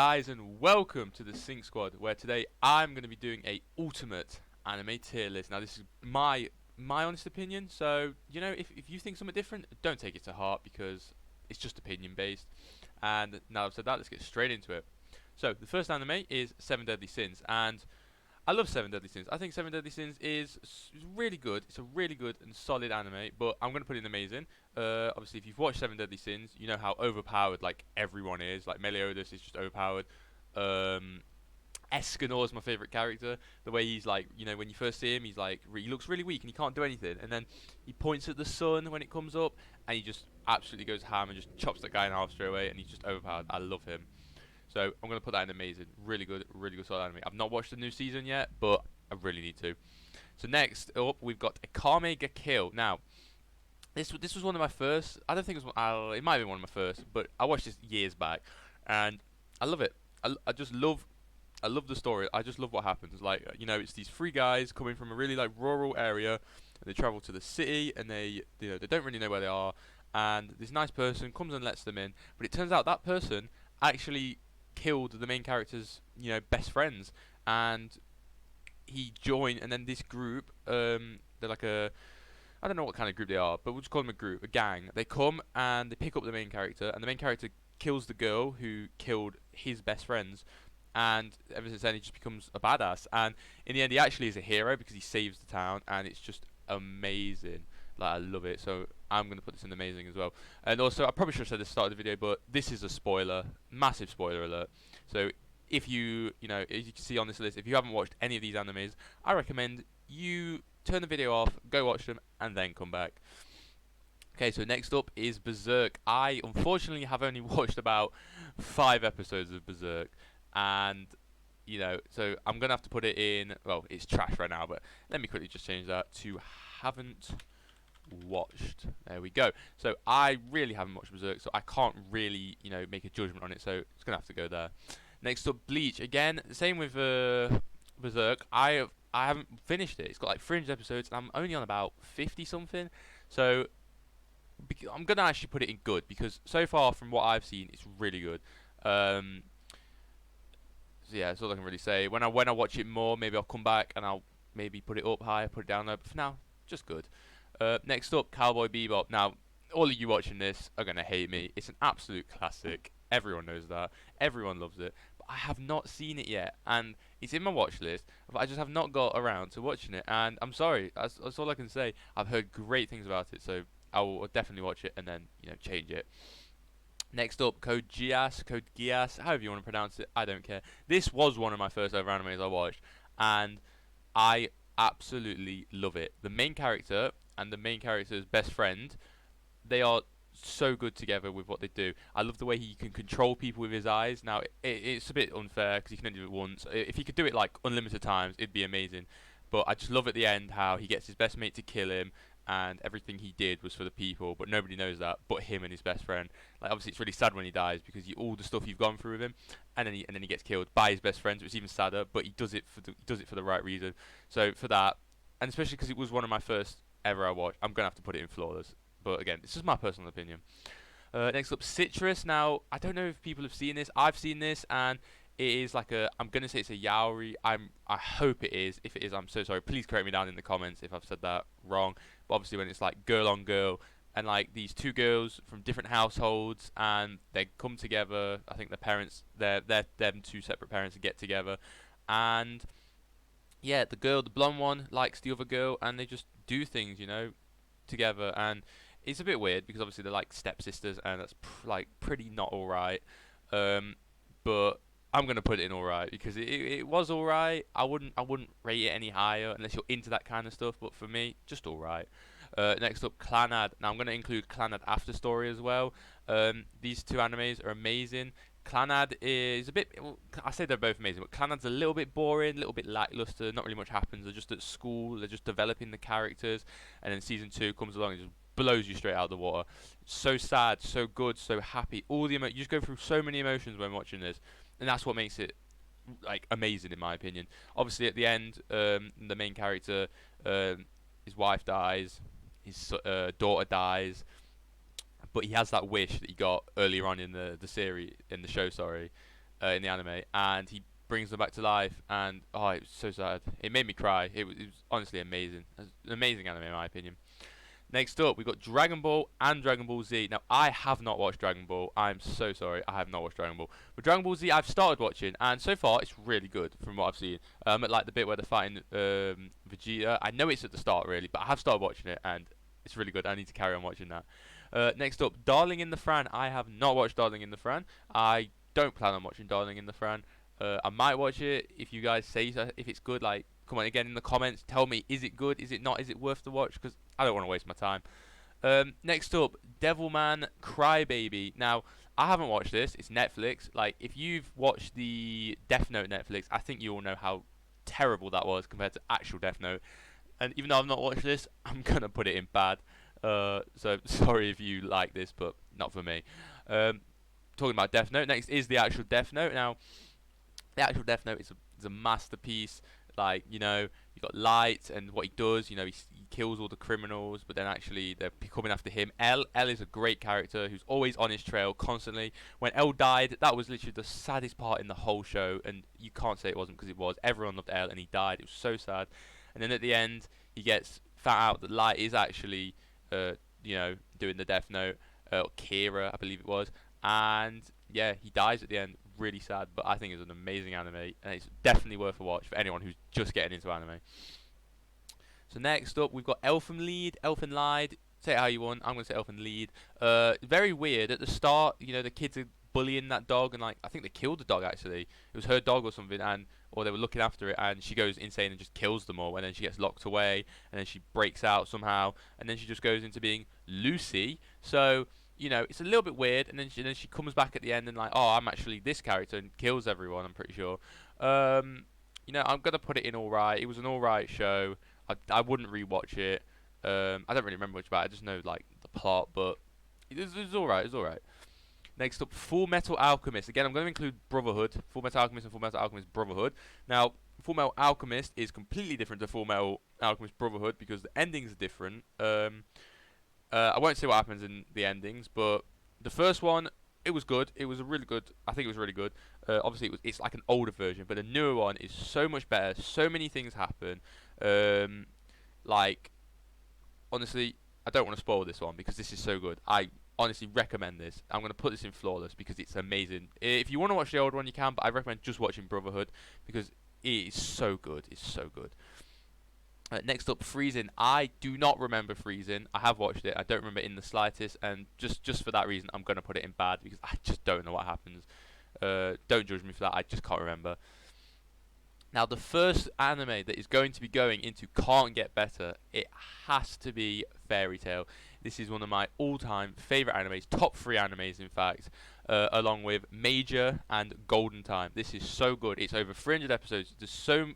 guys, and welcome to the Sync Squad, where today I'm going to be doing a ultimate anime tier list. Now, this is my honest opinion, so if you think something different, don't take it to heart because it's just opinion based. And now I've said that, let's get straight into it. So the first anime is Seven Deadly Sins, and I love Seven Deadly Sins. I think Seven Deadly Sins is really good. It's a really good and solid anime, but I'm going to put it in amazing. Obviously, if you've watched Seven Deadly Sins, you know how overpowered like everyone is. Like Meliodas is just overpowered. Escanor is my favorite character. The way he's like, when you first see him, he's like he looks really weak and he can't do anything, and then he points at the sun when it comes up, and he just absolutely goes ham and just chops that guy in half straight away, and he's just overpowered. I love him. So I'm going to put that in amazing. Really good solid anime. I've not watched the new season yet, but I really need to. So next up, we've got Akame ga Kill. Now, this was one of my first. I don't think it was. It might have been one of my first, but I watched this years back, and I love it. I just love. I love the story. I just love what happens. Like it's these three guys coming from a really like rural area, and they travel to the city, and they don't really know where they are, and this nice person comes and lets them in, but it turns out that person actually killed the main character's best friends, and he joined, and then this group, they're like I don't know what kind of group they are, but we'll just call them a group, a gang. They come and they pick up the main character, and the main character kills the girl who killed his best friends, and ever since then he just becomes a badass, and in the end he actually is a hero because he saves the town, and it's just amazing. Like, I love it, so I'm going to put this in amazing as well. And also, I probably should have said this at the start of the video, but this is a spoiler, massive spoiler alert. So if as you can see on this list, if you haven't watched any of these animes, I recommend you turn the video off, go watch them, and then come back. Okay, so next up is Berserk. I unfortunately have only watched about 5 episodes of Berserk, and so I'm going to have to put it in, well, it's trash right now, but let me quickly just change that to haven't watched. There we go. So I really haven't watched Berserk, so I can't really make a judgment on it, so it's gonna have to go there. Next up, Bleach. Again, same with Berserk. I haven't finished it. It's got like 300 episodes, and I'm only on about 50 something, so I'm gonna actually put it in good, because so far from what I've seen, it's really good. So yeah, that's all I can really say. When I watch it more, maybe I'll come back and I'll maybe put it up higher, put it down low, but for now, just good. Next up, Cowboy Bebop. Now, all of you watching this are going to hate me. It's an absolute classic. Everyone knows that. Everyone loves it. But I have not seen it yet. And it's in my watch list. But I just have not got around to watching it. And I'm sorry. That's all I can say. I've heard great things about it. So I will definitely watch it and then, change it. Next up, Code Geass, however you want to pronounce it. I don't care. This was one of my first ever animes I watched. And I absolutely love it. The main character and the main character's best friend, they are so good together with what they do. I love the way he can control people with his eyes. Now, it's a bit unfair because he can only do it once. If he could do it like unlimited times, it'd be amazing. But I just love at the end how he gets his best mate to kill him, and everything he did was for the people, but nobody knows that but him and his best friend. Like, obviously it's really sad when he dies because all the stuff you've gone through with him, and then he gets killed by his best friend, so it's even sadder. But he does it for the right reason. So for that, and especially because it was one of my first ever I watched, I'm gonna have to put it in flawless. But again, it's just my personal opinion. Next up, Citrus. Now, I don't know if people have seen this. I've seen this, and it is like I'm gonna say it's a yaoi. I hope it is. If it is, I'm so sorry. Please correct me down in the comments if I've said that wrong. But obviously, when it's like girl on girl, and like these two girls from different households, and they come together. I think the parents, they're them two separate parents get together, and yeah, the blonde one likes the other girl, and they just do things, together, and it's a bit weird because obviously they're like stepsisters, and that's pretty not alright. But I'm gonna put it in alright because it was alright. I wouldn't rate it any higher unless you're into that kind of stuff. But for me, just alright. Next up, Clanad. Now I'm gonna include Clanad After Story as well. These two animes are amazing. Clanad is a bit. Well, I say they're both amazing, but Clanad's a little bit boring, a little bit lackluster. Not really much happens. They're just at school. They're just developing the characters, and then season 2 comes along and just blows you straight out of the water. So sad, so good, so happy. You just go through so many emotions when watching this, and that's what makes it like amazing in my opinion. Obviously, at the end, the main character, his wife dies, his daughter dies. But he has that wish that he got earlier on in the series, in the show, sorry, in the anime, and he brings them back to life, and oh, it was so sad. It made me cry. It was honestly amazing. It's an amazing anime in my opinion. Next up, we've got Dragon Ball and Dragon Ball Z. Now, I have not watched Dragon Ball. I'm so sorry. I have not watched Dragon Ball. But Dragon Ball Z, I've started watching, and so far, it's really good from what I've seen. At like the bit where they're fighting Vegeta. I know it's at the start, really, but I have started watching it, and it's really good. I need to carry on watching that. Next up, Darling in the Fran. I have not watched Darling in the Fran. I don't plan on watching Darling in the Fran. I might watch it if you guys say so, if it's good. Like, come on, again in the comments, tell me, is it good? Is it not? Is it worth the watch? Because I don't want to waste my time. Next up, Devilman Crybaby. Now, I haven't watched this. It's Netflix. Like, if you've watched the Death Note Netflix, I think you all know how terrible that was compared to actual Death Note. And even though I've not watched this, I'm gonna put it in bad. So sorry if you like this, but not for me. Talking about Death Note, next is the actual Death Note. Now, the actual Death Note is a masterpiece. Like, you know, you got Light and what he does. You know, he kills all the criminals, but then actually they're coming after him. L is a great character who's always on his trail constantly. When L died, that was literally the saddest part in the whole show, and you can't say it wasn't, because it was. Everyone loved L, and he died. It was so sad. And then at the end, he gets found out that Light is actually, you know, doing the Death Note. Kira, I believe it was, and yeah, he dies at the end. Really sad, but I think it's an amazing anime, and it's definitely worth a watch for anyone who's just getting into anime. So next up, we've got Elfen Lied. Say it how you want. I'm gonna say Elfen Lied. Very weird at the start. You know, the kids are bullying that dog, and like I think they killed the dog actually. It was her dog or something, and or they were looking after it, and she goes insane and just kills them all, and then she gets locked away, and then she breaks out somehow, and then she just goes into being Lucy. So, you know, it's a little bit weird, and then she comes back at the end and like, oh, I'm actually this character, and kills everyone. I'm pretty sure. You know, I'm gonna put it in alright. It was an alright show. I wouldn't rewatch it. I don't really remember much about it. I just know like the plot, but it was alright. It was alright. Next up, Full Metal Alchemist. Again, I'm going to include Brotherhood. Full Metal Alchemist and Full Metal Alchemist Brotherhood. Now, Full Metal Alchemist is completely different to Full Metal Alchemist Brotherhood because the endings are different. I won't say what happens in the endings, but the first one, it was good. It was a really good. I think it was really good. Obviously, it's like an older version, but the newer one is so much better. So many things happen. Like, honestly, I don't want to spoil this one because this is so good. I honestly recommend this. I'm going to put this in Flawless because it's amazing. If you want to watch the old one, you can, but I recommend just watching Brotherhood because it is so good. It's so good. Next up, Freezing. I do not remember Freezing. I have watched it. I don't remember it in the slightest, and just for that reason, I'm going to put it in bad because I just don't know what happens. Don't judge me for that. I just can't remember. Now, the first anime that is going to be going into Can't Get Better, it has to be Fairy Tail. This is one of my all-time favourite animes, top 3 animes in fact, along with Major and Golden Time. This is so good. It's over 300 episodes. There's so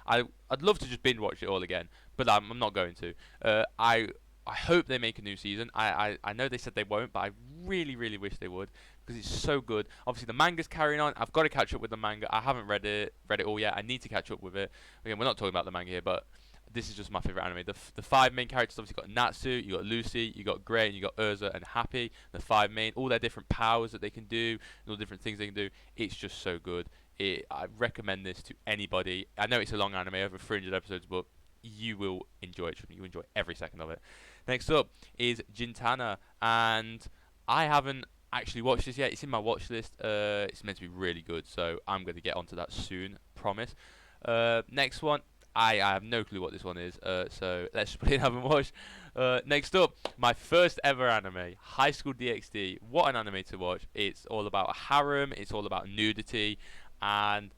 I'd love to just binge watch it all again, but I'm not going to. I hope they make a new season. I know they said they won't, but I really, really wish they would because it's so good. Obviously, the manga's carrying on. I've got to catch up with the manga. I haven't read it all yet. I need to catch up with it. Again, we're not talking about the manga here, but this is just my favorite anime. The 5 main characters, obviously, got Natsu, you got Lucy, you got Grey, and you got Urza and Happy. The 5 main, all their different powers that they can do, and all the different things they can do. It's just so good. I recommend this to anybody. I know it's a long anime, over 300 episodes, but you will enjoy it. You will enjoy every second of it. Next up is Gintana, and I haven't actually watched this yet. It's in my watch list. It's meant to be really good, so I'm going to get onto that soon, promise. Next one, I have no clue what this one is, so let's just put it in haven't watched. Next up, my first ever anime, High School DxD. What an anime to watch. It's all about a harem, it's all about nudity, and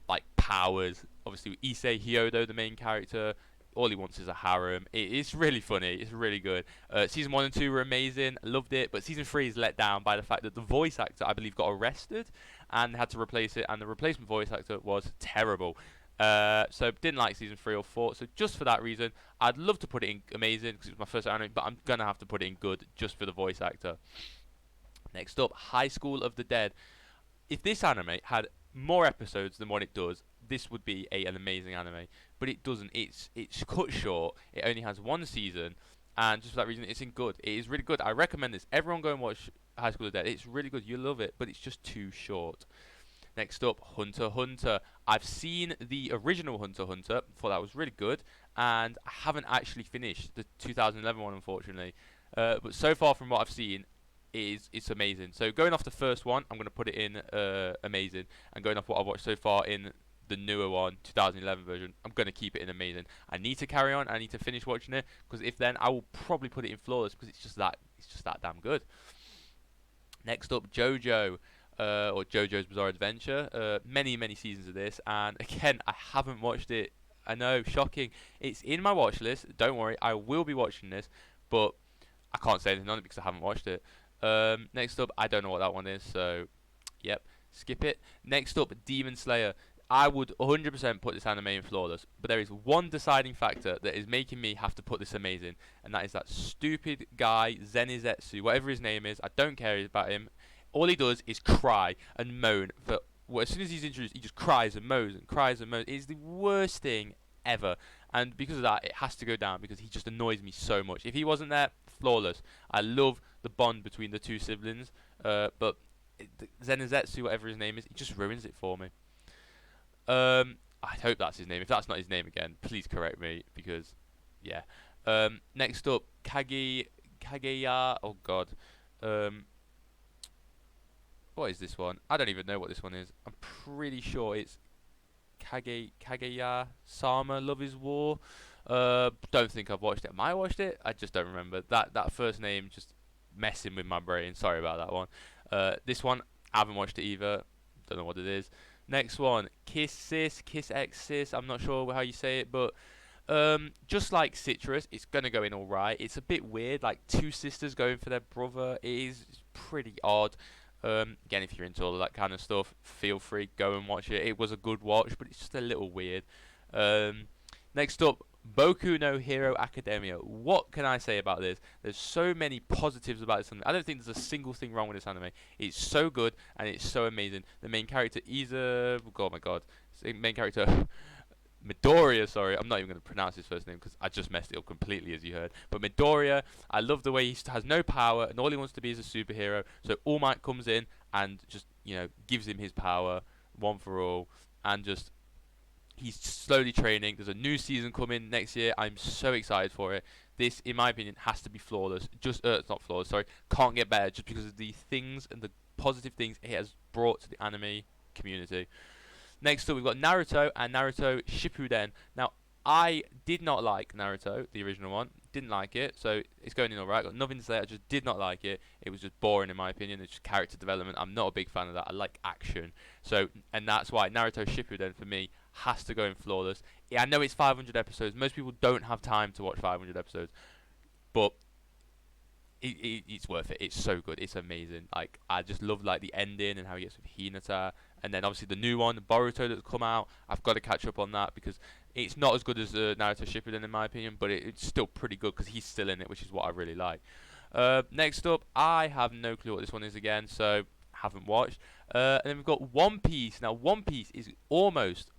like powers. Obviously, Issei Hyodo, the main character, all he wants is a harem. It's really funny. It's really good. Season 1 and 2 were amazing. Loved it. But Season 3 is let down by the fact that the voice actor, I believe, got arrested and had to replace it. And the replacement voice actor was terrible. So didn't like Season 3 or 4. So just for that reason, I'd love to put it in amazing because it was my first anime. But I'm going to have to put it in good just for the voice actor. Next up, High School of the Dead. If this anime had more episodes than what it does, this would be an amazing anime, but it doesn't. It's cut short. It only has 1 season, and just for that reason, it's in good. It is really good. I recommend this. Everyone go and watch High School of the Dead. It's really good. You love it, but it's just too short. Next up, Hunter x Hunter. I've seen the original Hunter x Hunter. Thought that was really good, and I haven't actually finished the 2011 one, unfortunately. But so far from what I've seen, it's amazing. So going off the first one, I'm going to put it in amazing, and going off what I've watched so far in the newer one, 2011 version, I'm going to keep it in amazing. I need to carry on. I need to finish watching it, because if then I will probably put it in flawless, because it's just that damn good. Next up, JoJo, or JoJo's Bizarre Adventure. Many seasons of this, and again, I haven't watched it. I know, shocking. It's in my watch list. Don't worry, I will be watching this, but I can't say anything on it because I haven't watched it. Next up, I don't know what that one is, so yep, skip it. Next up, Demon Slayer. I would 100% put this anime in flawless, but there is one deciding factor that is making me have to put this amazing, and that is that stupid guy, Zenizetsu, whatever his name is. I don't care about him. All he does is cry and moan. As soon as he's introduced, he just cries and moans and cries and moans. It is the worst thing ever, and because of that, it has to go down, because he just annoys me so much. If he wasn't there, flawless. I love the bond between the two siblings, but Zenizetsu, whatever his name is, he just ruins it for me. I hope that's his name. If that's not his name again, please correct me, because yeah. Next up, Kageya. Oh God. What is this one? I don't even know what this one is. I'm pretty sure it's Kageya Sama Love is War. Don't think I've watched it. Have I watched it? I just don't remember. That first name just messing with my brain. Sorry about that one. This one, I haven't watched it either. Don't know what it is. Next one, Kiss Sis, Kiss X Sis. I'm not sure how you say it, but just like Citrus, it's gonna go in alright. It's a bit weird, like two sisters going for their brother. It is pretty odd. Again, if you're into all of that kind of stuff, feel free, go and watch it. It was a good watch, but it's just a little weird. Next up, Boku no Hero Academia. What can I say about this? There's so many positives about this anime. I don't think there's a single thing wrong with this anime. It's so good and it's so amazing. The main character, oh my god, the main character, Midoriya, sorry, I'm not even going to pronounce his first name because I just messed it up completely, as you heard. But Midoriya, I love the way he has no power and all he wants to be is a superhero. So All Might comes in and just, gives him his power, one for all, and just he's slowly training. There's a new season coming next year. I'm so excited for it. This, in my opinion, has to be flawless. It's not flawless, sorry. Can't get better just because of the things and the positive things it has brought to the anime community. Next up, we've got Naruto and Naruto Shippuden. Now, I did not like Naruto, the original one. Didn't like it, so it's going in alright. Got nothing to say. I just did not like it. It was just boring, in my opinion. It's just character development. I'm not a big fan of that. I like action. And that's why Naruto Shippuden, for me, has to go in flawless. Yeah, I know it's 500 episodes. Most people don't have time to watch 500 episodes, but it's worth it. It's so good. It's amazing. Like, I just love the ending and how he gets with Hinata, and then obviously the new one, Boruto, that's come out. I've got to catch up on that because it's not as good as Naruto Shippuden in my opinion, but it's still pretty good because he's still in it, which is what I really like. Next up, I have no clue what this one is again, so haven't watched. And then we've got One Piece. Now, One Piece is almost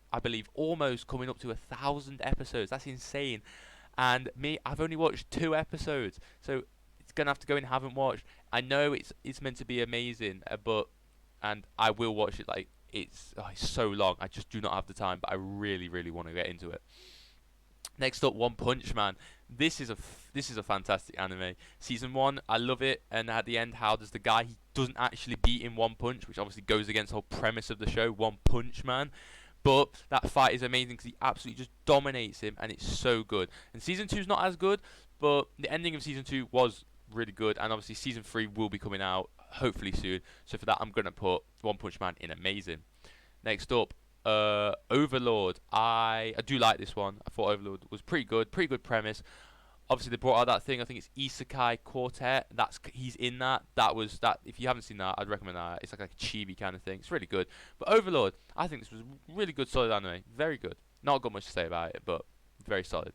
coming up to 1,000 episodes. That's insane. And I've only watched 2 episodes, so it's gonna have to go in. Haven't watched. I know it's meant to be amazing, and I will watch it. It's so long. I just do not have the time, but I really want to get into it. Next up, One Punch Man. This is a fantastic anime. Season 1, I love it, and at the end, how does the guy, he doesn't actually beat in one punch, which obviously goes against the whole premise of the show, One Punch Man. But that fight is amazing because he absolutely just dominates him, and it's so good. And Season 2 is not as good, but the ending of Season 2 was really good, and obviously Season 3 will be coming out hopefully soon. So for that, I'm going to put One Punch Man in amazing. Next up, Overlord. I do like this one. I thought Overlord was pretty good premise. Obviously they brought out that thing, I think it's Isekai Quartet. He's in that. If you haven't seen that, I'd recommend that. It's like a chibi kind of thing. It's really good. But Overlord, I think this was really good, solid anime. Very good. Not got much to say about it, but very solid.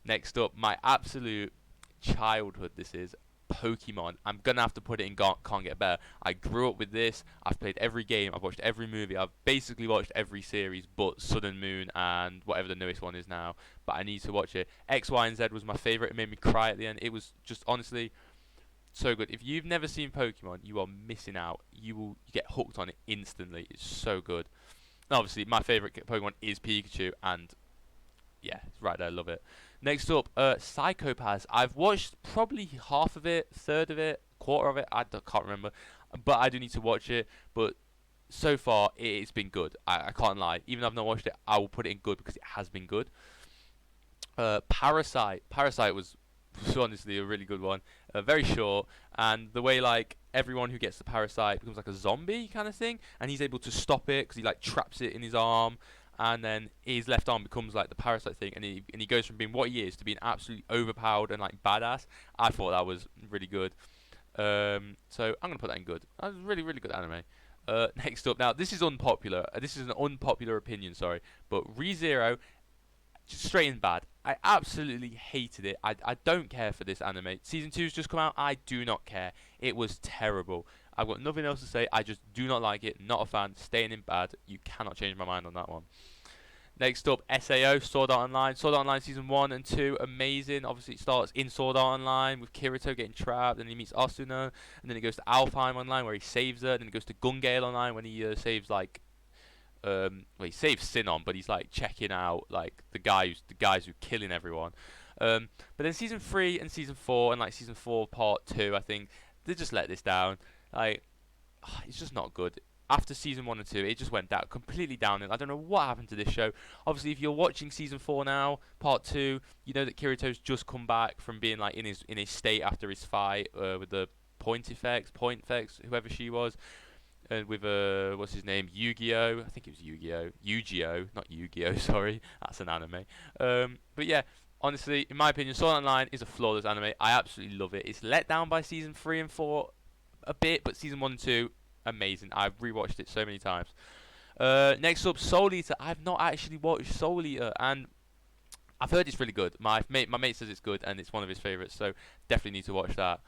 Next up, my absolute childhood, this is Pokemon. I'm gonna have to put it in Can't Get Better. I grew up with this. I've played every game. I've watched every movie. I've basically watched every series but Sun and Moon and whatever the newest one is now. But I need to watch it. X, Y, and Z was my favorite. It made me cry at the end. It was just honestly So good. If you've never seen Pokemon, you are missing out. You get hooked on it instantly. It's so good. And obviously, my favorite Pokemon is Pikachu, and yeah, it's right there. Love it. Next up, Psychopaths. I've watched probably half of it, third of it, quarter of it. Can't remember, but I do need to watch it. But so far, it's been good. I can't lie. Even though I've not watched it, I will put it in good because it has been good. Parasite. Parasite was honestly a really good one. Very short, and the way like everyone who gets the parasite becomes like a zombie kind of thing, and he's able to stop it because he like traps it in his arm, and then his left arm becomes like the parasite thing, and he goes from being what he is to being absolutely overpowered and like badass. I thought that was really good. So I'm gonna put that in good. That was really really good anime. Next up, now this is unpopular. This is an unpopular opinion, sorry, but ReZero, just straight in bad. I absolutely hated it. I don't care for this anime. Season 2's just come out. I do not care. It was terrible. I've got nothing else to say. I just do not like it. Not a fan. Staying in bad. You cannot change my mind on that one. Next up, SAO, Sword Art Online. Sword Art Online Season 1 and 2, amazing. Obviously, it starts in Sword Art Online with Kirito getting trapped, and he meets Asuna, and then it goes to Alfheim Online where he saves her, and then it goes to Gungale Online when he saves, like, well, he saves Sinon, but he's, like, checking out, like, the guys who are killing everyone. But then Season 3 and Season 4, and, like, Season 4 Part 2, I think, they just let this down. Like, it's just not good. After Season 1 and 2, it just went down, completely downhill. I don't know what happened to this show. Obviously, if you're watching Season 4 now, Part 2, you know that Kirito's just come back from being like in his state after his fight with the Point Effects, whoever she was, and with what's his name, Yu-Gi-Oh. I think it was Yu-Gi-Oh, not Yu-Gi-Oh. Sorry, that's an anime. But yeah, honestly, in my opinion, Sword Art Online is a flawless anime. I absolutely love it. It's let down by Season 3 and 4 a bit, but Season 1 and 2, amazing. I've rewatched it so many times. Next up, Soul Eater. I've not actually watched Soul Eater, and I've heard it's really good. My mate says it's good, and it's one of his favourites, so definitely need to watch that.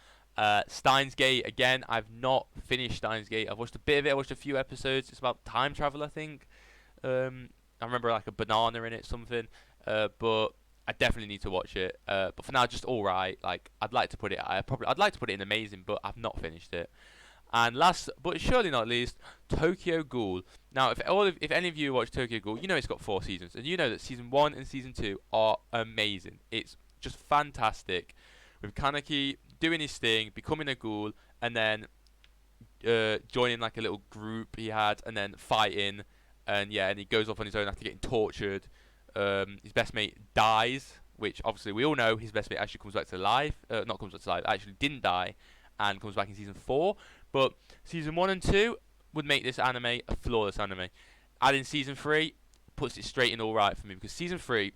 Steins Gate, again, I've not finished Steins Gate. I've watched a bit of it. I watched a few episodes. It's about time travel, I think. I remember like a banana in it, something. But I definitely need to watch it. But for now, just all right. Like I'd like to put it. I'd like to put it in amazing, but I've not finished it. And last but surely not least, Tokyo Ghoul. Now, if any of you watch Tokyo Ghoul, you know it's got 4 seasons, and you know that Season 1 and Season 2 are amazing. It's just fantastic, with Kaneki doing his thing, becoming a ghoul, and then joining like a little group he had, and then fighting, and yeah, and he goes off on his own after getting tortured. His best mate dies, which obviously we all know his best mate actually comes back to life. Not comes back to life, actually didn't die, and comes back in Season 4. But Season 1 and 2 would make this anime a flawless anime. Adding Season 3 puts it straight in alright for me, because Season 3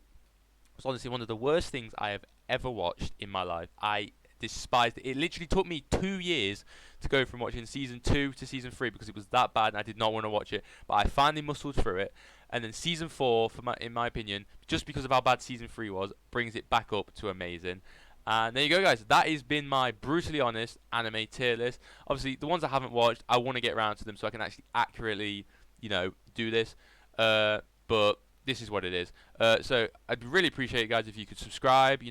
was honestly one of the worst things I have ever watched in my life. I despised it. It literally took me 2 years to go from watching Season 2 to Season 3 because it was that bad and I did not want to watch it. But I finally muscled through it. And then Season 4, in my opinion, just because of how bad Season 3 was, brings it back up to amazing. And there you go, guys. That has been my brutally honest anime tier list. Obviously, the ones I haven't watched, I want to get around to them so I can actually accurately, do this. But this is what it is. So I'd really appreciate it, guys, if you could subscribe,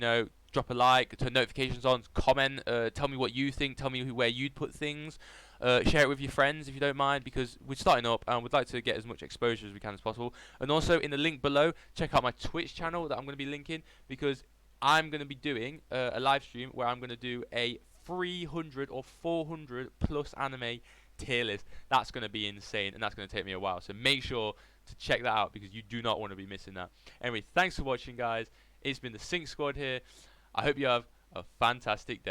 drop a like, turn notifications on, comment, tell me what you think, tell me where you'd put things. Share it with your friends if you don't mind, because we're starting up and we'd like to get as much exposure as we can as possible. And also in the link below, check out my Twitch channel that I'm going to be linking, because I'm going to be doing a live stream where I'm going to do a 300 or 400 plus anime tier list. That's going to be insane, and that's going to take me a while. So make sure to check that out, because you do not want to be missing that. Anyway, thanks for watching, guys. It's been the Sync Squad here. I hope you have a fantastic day.